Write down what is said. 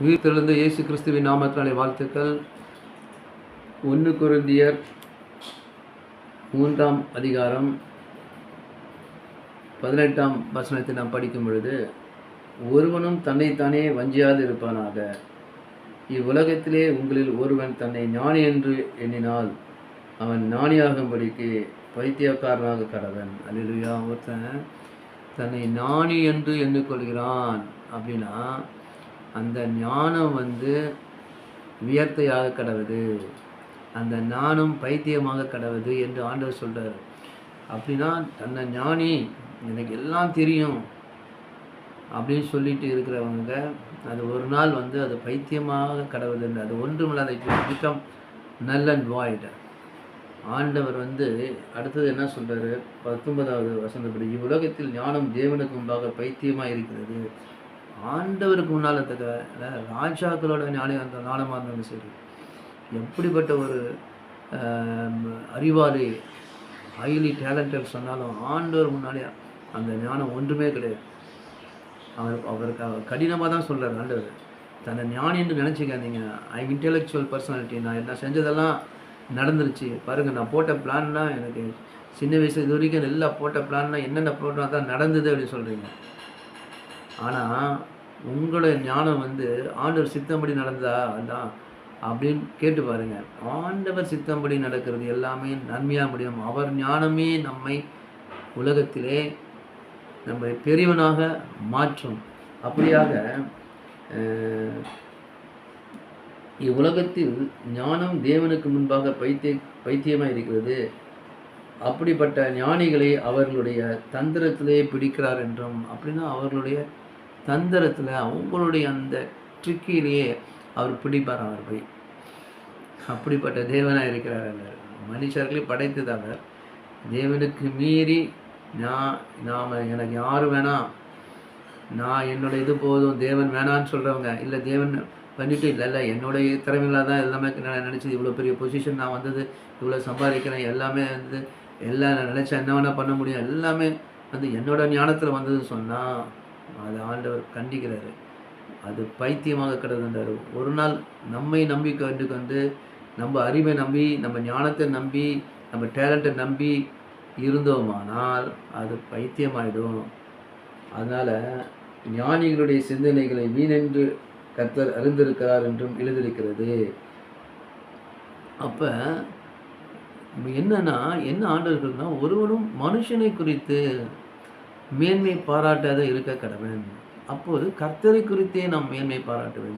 உயிர்த்தெழுந்த இயேசு கிறிஸ்துவின் நாமத்தினாலே வாழ்த்துக்கள். 1 கொரிந்தியர் 3ஆம் அதிகாரம் 18ஆம் வசனத்தை நாம் படிக்கும் பொழுது, ஒருவனும் தன்னைத்தானே வஞ்சியாது இருப்பானாக. இவ்வுலகத்திலே உங்களில் ஒருவன் தன்னை ஞானி என்று எண்ணினால் அவன் ஞானியாகும்படிக்கு பைத்தியக்காரனாக கடவன். அல்லேலூயா. ஒருத்தன் தன்னை ஞானி என்று எண்ணிக்கொள்கிறான் அப்படின்னா அந்த ஞானம் வியர்த்தையாக கடவுது, அந்த ஞானம் பைத்தியமாக கடவுது என்று ஆண்டவர் சொல்கிறார். அப்படின்னா தன்னை ஞானி, எனக்கு எல்லாம் தெரியும் அப்படின்னு சொல்லிட்டு இருக்கிறவங்க அது ஒரு நாள் அது பைத்தியமாக கடவுது. அது ஒன்றுமில்லை, அதை பிகம் நல் அண்ட் வாய்ட். ஆண்டவர் அடுத்தது என்ன சொல்கிறாரு? 19வது வசனப்படி, இவ்வுலகத்தில் ஞானம் தேவனுக்கு முன்பாக பைத்தியமாக இருக்கிறது. ஆண்டவருக்கு முன்னால் ராஜாக்களோட ஞானமாக இருந்தாலும் சரி, எப்படிப்பட்ட ஒரு அறிவாளி, ஹைலி டேலண்டட் சொன்னாலும் ஆண்டவர் முன்னாலே அந்த ஞானம் ஒன்றுமே கிடையாது. அவருக்கு கடினமாக தான் சொல்கிறார் ஆண்டவர். தன்னை ஞானி என்று நினச்சிக்காதீங்க. ஐ இன்டெலெக்சுவல் பர்சனாலிட்டி, நான் என்ன செஞ்சதெல்லாம் நடந்துருச்சு பாருங்கள். நான் போட்ட பிளான்லாம், எனக்கு சின்ன வயசு இது வரைக்கும் எல்லாம் போட்ட பிளான்லாம் என்னென்ன போட்டோம் தான் நடந்தது அப்படின்னு சொல்கிறீங்க. ஆனால் உங்களோட ஞானம் ஆண்டவர் சித்தம்படி நடந்ததா அதான் அப்படின்னு கேட்டு பாருங்கள். ஆண்டவர் சித்தம்படி நடக்கிறது எல்லாமே நன்மையாக முடியும். அவர் ஞானமே நம்மை உலகத்திலே நம்மை பெரியவனாக மாற்றும். அப்படியாக இவ்வுலகத்தில் ஞானம் தேவனுக்கு முன்பாக பைத்தியமாக இருக்கிறது. அப்படிப்பட்ட ஞானிகளை அவர்களுடைய தந்திரத்திலே பிடிக்கிறார் என்றும், அப்படின்னா அவர்களுடைய தந்திரத்தில், அவங்களுடைய அந்த ட்ரிக்கிலேயே அவர் பிடிப்பார். அவர் போய் அப்படிப்பட்ட தேவனாக இருக்கிறார். மனுஷர்களை படைத்தது அவர். தேவனுக்கு மீறி நாம் எனக்கு யாரும் வேணாம், நான் என்னோட இது போதும், தேவன் வேணான்னு சொல்கிறவங்க இல்லை, தேவன் பண்ணிட்டு இல்லை என்னுடைய திறமைகளாக தான் எல்லாமே நான் நினச்சது, இவ்வளோ பெரிய பொசிஷன் நான் வந்தது, இவ்வளோ சம்பாதிக்கிறேன், எல்லாமே எல்லாம் நான் நினச்சா என்ன வேணால் பண்ண முடியும், எல்லாமே என்னோட ஞானத்தில் வந்ததுன்னு சொன்னால் அது ஆண்டவர் கண்டிக்கிறாரு. அது பைத்தியமாக கிடக்குன்றார். ஒரு நாள் நம்மை நம்பி கொண்டு நம்ம அறிவை நம்பி, நம்ம ஞானத்தை நம்பி, நம்ம டேலண்ட்டை நம்பி இருந்தோமானால் அது பைத்தியமாயிடும். அதனால் ஞானிகளுடைய சிந்தனைகளை வீணென்று கர்த்தர் அறிந்திருக்கிறார் என்றும் எழுதியிருக்கிறது. அப்போ என்னன்னா என்ன ஆண்டவர்கள்னா, ஒருவனும் மனுஷனை குறித்து மேன்மை பாராட்டாத இருக்க கடவன். அப்போது கர்த்தரை குறித்தே நாம் மேன்மை பாராட்ட வேண்டும்.